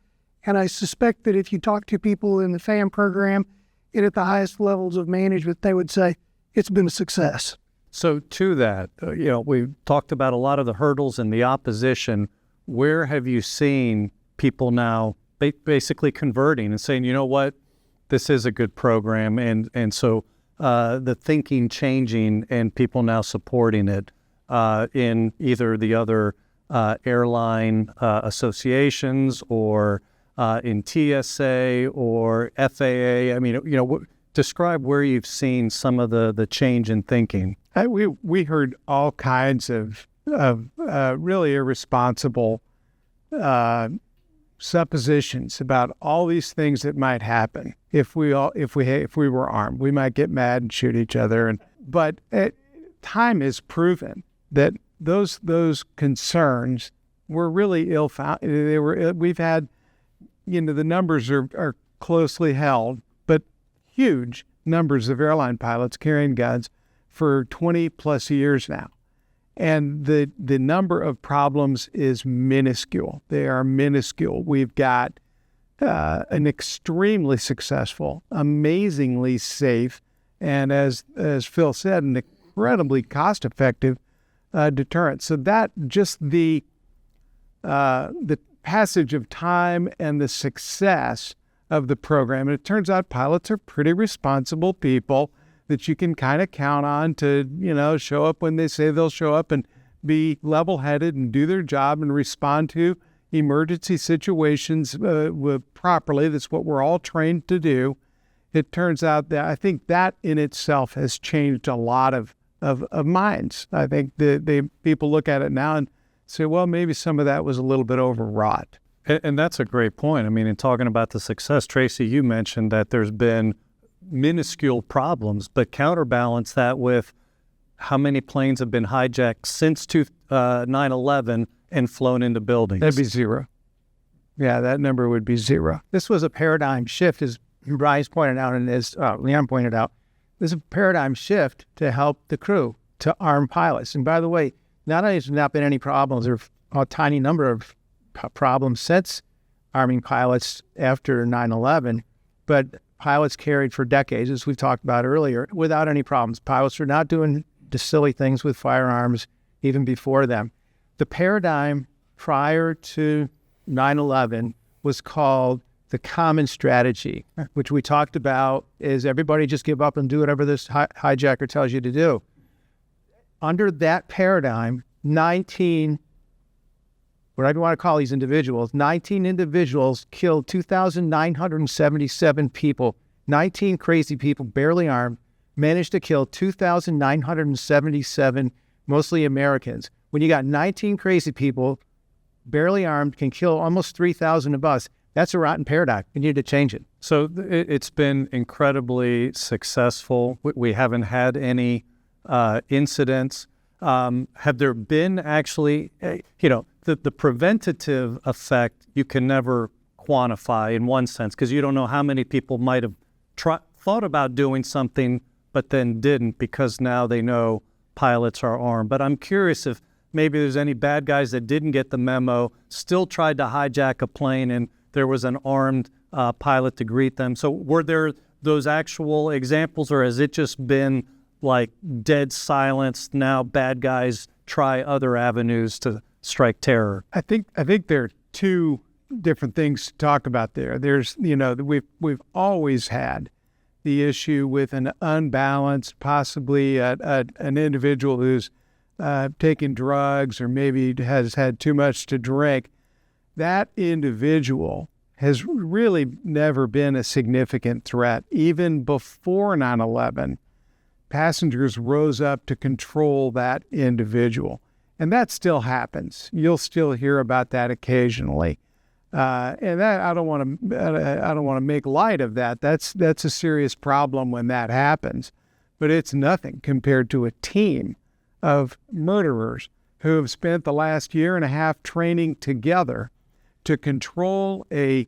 and I suspect that if you talk to people in the FAM program and at the highest levels of management, they would say it's been a success. So to that, we've talked about a lot of the hurdles and the opposition. Where have you seen people now basically converting and saying, you know what, this is a good program, and so the thinking changing and people now supporting it in either the other airline associations or in TSA or FAA? I mean, describe where you've seen some of the change in thinking. We heard all kinds of really irresponsible suppositions about all these things that might happen if we were armed. We might get mad and shoot each other. But time has proven that those concerns were really ill-founded. We've had, the numbers are closely held, but huge numbers of airline pilots carrying guns for 20 plus years now. And the number of problems is minuscule. They are minuscule. We've got an extremely successful, amazingly safe, and as Phil said, an incredibly cost-effective deterrent. So that just the passage of time and the success of the program, and it turns out pilots are pretty responsible people that you can kind of count on to, show up when they say they'll show up and be level-headed and do their job and respond to emergency situations properly. That's what we're all trained to do. It turns out that I think that in itself has changed a lot of minds. I think the people look at it now and say, well, maybe some of that was a little bit overwrought. And that's a great point. I mean, in talking about the success, Tracy, you mentioned that there's been minuscule problems, but counterbalance that with how many planes have been hijacked since 9/11 and flown into buildings. That'd be zero. Yeah, that number would be zero. This was a paradigm shift, as Bryce pointed out and as Leon pointed out. This is a paradigm shift to help the crew, to arm pilots. And by the way, not only has there not been any problems, there are a tiny number of problems since arming pilots after 9/11, but pilots carried for decades, as we talked about earlier, without any problems. Pilots were not doing the silly things with firearms even before them. The paradigm prior to 9/11 was called the common strategy, which we talked about is everybody just give up and do whatever this hijacker tells you to do. Under that paradigm, 19, whatever you want to call these individuals, 19 individuals killed 2,977 people. 19 crazy people, barely armed, managed to kill 2,977, mostly Americans. When you got 19 crazy people, barely armed, can kill almost 3,000 of us, that's a rotten paradigm. We need to change it. So it's been incredibly successful. We haven't had any incidents. Have there been actually, the preventative effect you can never quantify in one sense, because you don't know how many people might have thought about doing something but then didn't because now they know pilots are armed. But I'm curious if maybe there's any bad guys that didn't get the memo, still tried to hijack a plane, and there was an armed pilot to greet them. So were there those actual examples, or has it just been like dead silence? Now bad guys try other avenues to strike terror. I think there are two different things to talk about there. There's, we've always had the issue with an unbalanced, possibly an individual who's taken drugs or maybe has had too much to drink. That individual has really never been a significant threat. Even before 9/11, passengers rose up to control that individual. And that still happens. You'll still hear about that occasionally. And that I don't want to make light of that. That's a serious problem when that happens. But it's nothing compared to a team of murderers who have spent the last year and a half training together to control a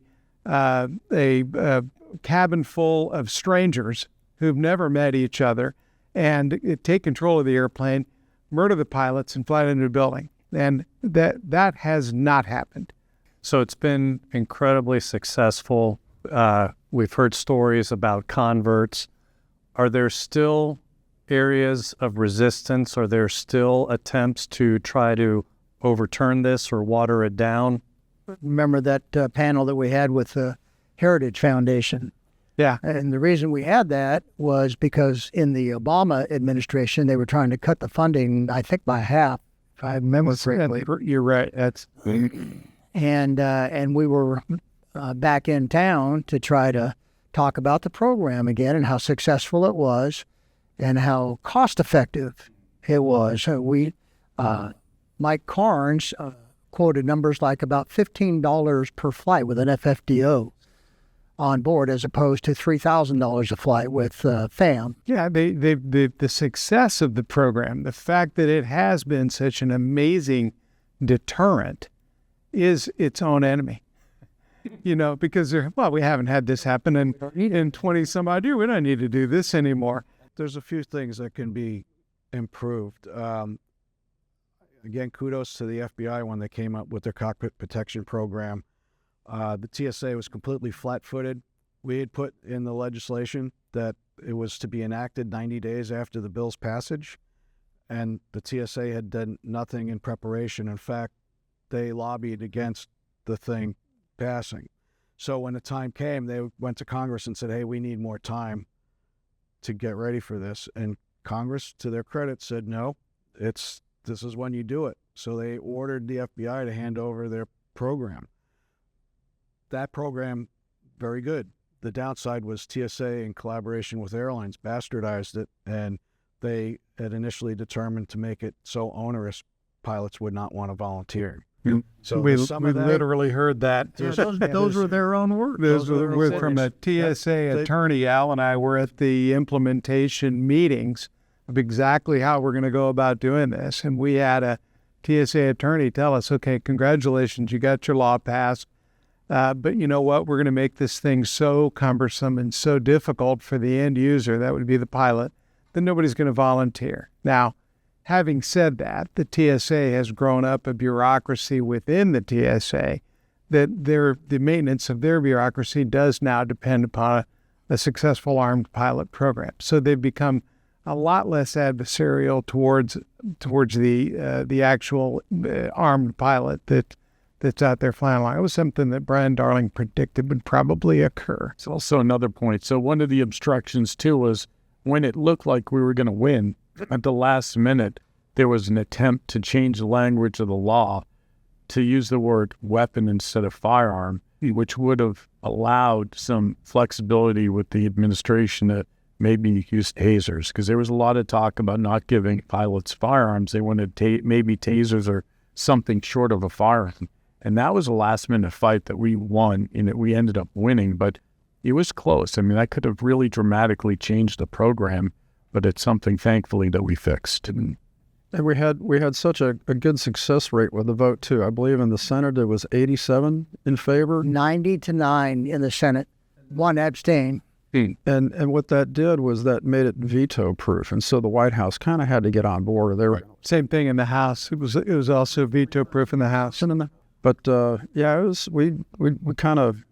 cabin full of strangers who've never met each other and take control of the airplane, murder the pilots, and fly it into a building. And that has not happened. So it's been incredibly successful. We've heard stories about converts. Are there still areas of resistance? Are there still attempts to try to overturn this or water it down? Remember that panel that we had with the Heritage Foundation? Yeah. And the reason we had that was because in the Obama administration, they were trying to cut the funding, I think, by half, if I remember correctly. You're right. That's... And we were back in town to try to talk about the program again and how successful it was and how cost-effective it was. Mike Carnes quoted numbers like about $15 per flight with an FFDO on board as opposed to $3,000 a flight with FAM. Yeah, the success of the program, the fact that it has been such an amazing deterrent is its own enemy. Because we haven't had this happen in 20 some odd years. We don't need to do this anymore. There's a few things that can be improved. again, kudos to the FBI when they came up with their cockpit protection program. The TSA was completely flat-footed. We had put in the legislation that it was to be enacted 90 days after the bill's passage, and the TSA had done nothing in preparation. In fact, they lobbied against the thing passing. So when the time came, they went to Congress and said, hey, we need more time to get ready for this. And Congress, to their credit, said, no, this is when you do it. So they ordered the FBI to hand over their program. That program, very good. The downside was TSA, in collaboration with airlines, bastardized it, and they had initially determined to make it so onerous pilots would not want to volunteer. So we literally heard that. Those were their own words. Those were from a TSA attorney. Al and I were at the implementation meetings of exactly how we're going to go about doing this. And we had a TSA attorney tell us, okay, congratulations, you got your law passed. But you know what? We're going to make this thing so cumbersome and so difficult for the end user, that would be the pilot, that nobody's going to volunteer. Now, having said that, the TSA has grown up a bureaucracy within the TSA that the maintenance of their bureaucracy does now depend upon a successful armed pilot program. So they've become a lot less adversarial towards the actual armed pilot that's out there flying along. It was something that Brian Darling predicted would probably occur. It's also another point. So one of the obstructions, too, was when it looked like we were going to win, at the last minute, there was an attempt to change the language of the law to use the word weapon instead of firearm, which would have allowed some flexibility with the administration to maybe use tasers, because there was a lot of talk about not giving pilots firearms. They wanted maybe tasers or something short of a firearm. And that was a last-minute fight that we won, and we ended up winning, but it was close. I mean, that could have really dramatically changed the program, but it's something, thankfully, that we fixed. And we had such a good success rate with the vote, too. I believe in the Senate, it was 87 in favor. 90-9 in the Senate, 1 abstain. And what that did was that made it veto-proof, and so the White House kind of had to get on board. They were same thing in the House. It was also veto-proof in the House. But yeah, it was we kind of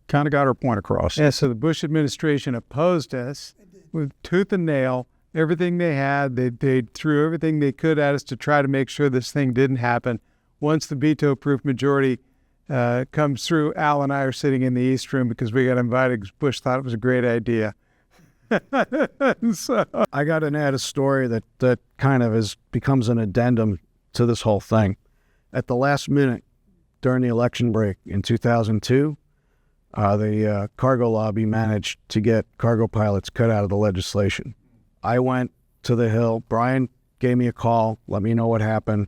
got our point across. Yeah. So the Bush administration opposed us with tooth and nail. Everything they had, they threw everything they could at us to try to make sure this thing didn't happen. Once the veto-proof majority comes through, Al and I are sitting in the East Room because we got invited because Bush thought it was a great idea. So I got to add a story that kind of becomes an addendum to this whole thing. At the last minute, during the election break in 2002, the cargo lobby managed to get cargo pilots cut out of the legislation. I went to the Hill. Brian gave me a call, let me know what happened.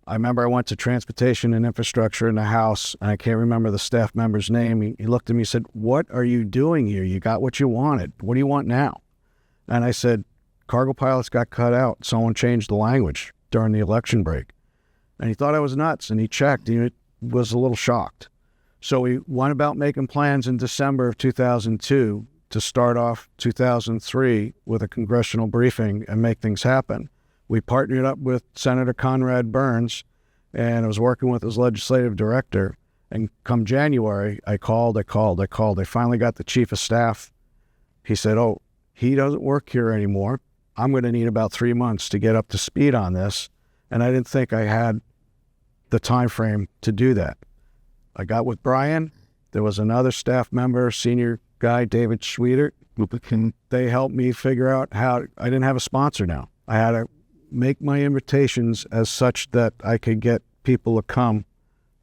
I remember I went to Transportation and Infrastructure in the House, and I can't remember the staff member's name. He looked at me and said, "What are you doing here? You got what you wanted. What do you want now?" And I said, "Cargo pilots got cut out. Someone changed the language during the election break." And he thought I was nuts, and he checked. He was a little shocked. So we went about making plans in December of 2002 to start off 2003 with a congressional briefing and make things happen. We partnered up with Senator Conrad Burns, and I was working with his legislative director. And come January, I called. I finally got the chief of staff. He said, "Oh, he doesn't work here anymore. I'm going to need about 3 months to get up to speed on this." And I didn't think I had the time frame to do that. I got with Brian. There was another staff member, senior guy, David Schweeder. They helped me figure out how. I didn't have a sponsor now. I had to make my invitations as such that I could get people to come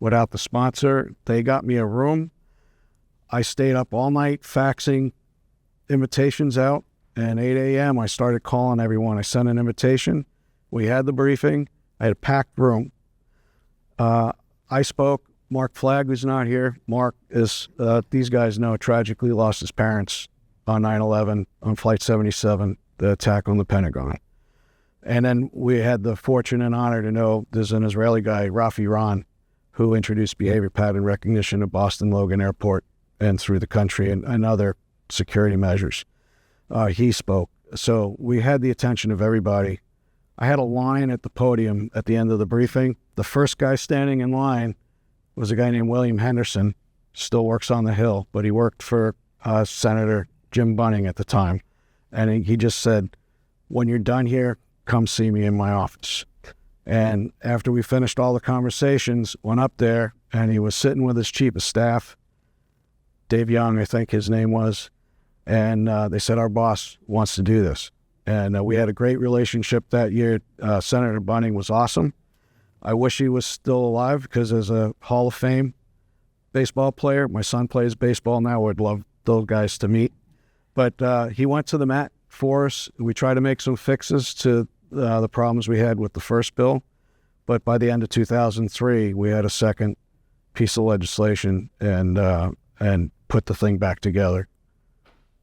without the sponsor. They got me a room. I stayed up all night faxing invitations out, and 8 a.m. I started calling everyone. I sent an invitation. We had the briefing. I had a packed room. I spoke. Mark Flagg, who's not here. Mark is, these guys know, tragically lost his parents on 9/11 on Flight 77, the attack on the Pentagon. And then we had the fortune and honor to know there's an Israeli guy, Rafi Ron, who introduced behavior pattern recognition at Boston Logan Airport and through the country and other security measures. He spoke. So we had the attention of everybody. I had a line at the podium at the end of the briefing. The first guy standing in line was a guy named William Henderson, still works on the Hill, but he worked for Senator Jim Bunning at the time. And he just said, when you're done here, come see me in my office. And after we finished all the conversations, went up there, and he was sitting with his chief of staff, Dave Young, I think his name was, and they said, our boss wants to do this. And we had a great relationship that year. Senator Bunning was awesome. I wish he was still alive, because as a Hall of Fame baseball player, my son plays baseball now, I'd love those guys to meet. But he went to the mat for us. We tried to make some fixes to the problems we had with the first bill. But by the end of 2003, we had a second piece of legislation and put the thing back together,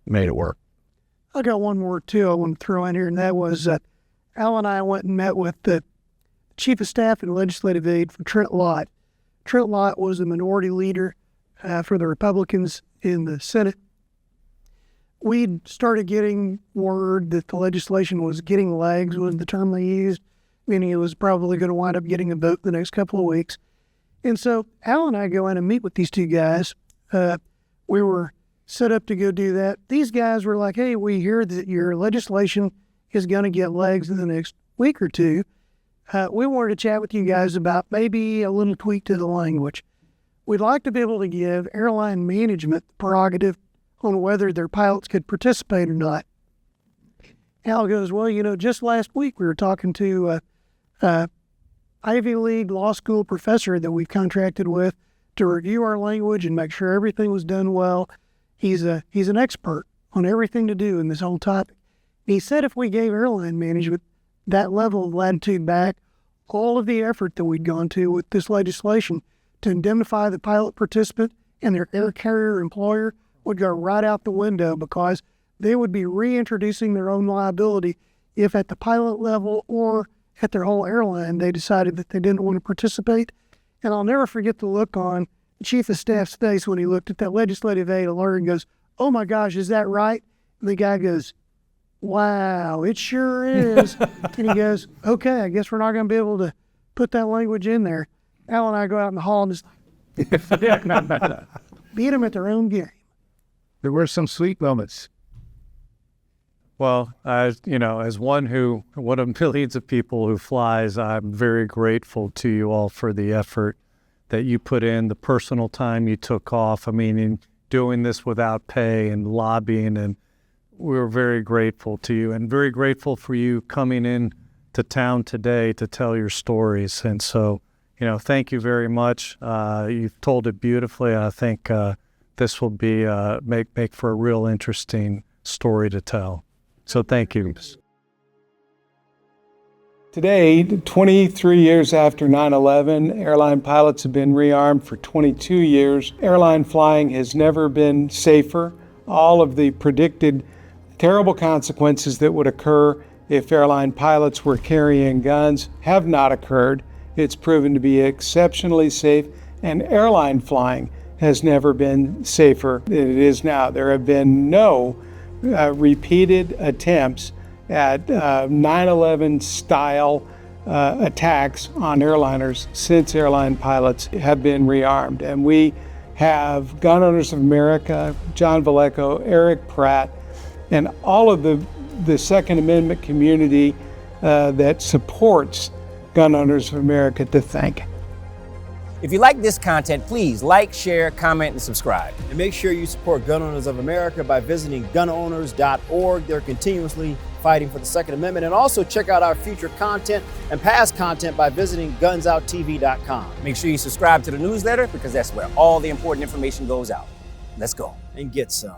made it work. I got one more too I want to throw in here, and that was Al and I went and met with the Chief of Staff and Legislative Aide for Trent Lott. Trent Lott was the minority leader for the Republicans in the Senate. We'd started getting word that the legislation was getting legs, was the term they used, meaning it was probably going to wind up getting a vote the next couple of weeks. And so Al and I go in and meet with these two guys. We were set up to go do that. These guys were like, hey, we hear that your legislation is going to get legs in the next week or two. We wanted to chat with you guys about maybe a little tweak to the language. We'd like to be able to give airline management the prerogative on whether their pilots could participate or not. Al goes, well, just last week we were talking to Ivy League law school professor that we've contracted with to review our language and make sure everything was done well. He's an expert on everything to do in this whole topic. He said if we gave airline management that level of latitude back, all of the effort that we'd gone to with this legislation to indemnify the pilot participant and their air carrier employer would go right out the window, because they would be reintroducing their own liability if at the pilot level or at their whole airline they decided that they didn't want to participate. And I'll never forget the look on the Chief of Staff's face when he looked at that legislative aide alert and goes, oh my gosh, is that right? And the guy goes, wow, it sure is. And he goes, okay, I guess we're not going to be able to put that language in there. Al and I go out in the hall and just beat them at their own game. There were some sweet moments. Well, as one of millions of people who flies, I'm very grateful to you all for the effort that you put in, the personal time you took off. I mean, in doing this without pay and lobbying, and we're very grateful to you, and very grateful for you coming in to town today to tell your stories. And so, thank you very much. You've told it beautifully. I think this will be make for a real interesting story to tell. So thank you. Today, 23 years after 9/11, airline pilots have been rearmed for 22 years. Airline flying has never been safer. All of the predicted terrible consequences that would occur if airline pilots were carrying guns have not occurred. It's proven to be exceptionally safe, and airline flying has never been safer than it is now. There have been no repeated attempts at 9/11 style attacks on airliners since airline pilots have been rearmed. And we have Gun Owners of America, John Velleco, Eric Pratt, and all of the Second Amendment community that supports Gun Owners of America to thank. If you like this content, please like, share, comment, and subscribe. And make sure you support Gun Owners of America by visiting gunowners.org. They're continuously fighting for the Second Amendment. And also check out our future content and past content by visiting gunsoutTV.com. Make sure you subscribe to the newsletter, because that's where all the important information goes out. Let's go. And get some.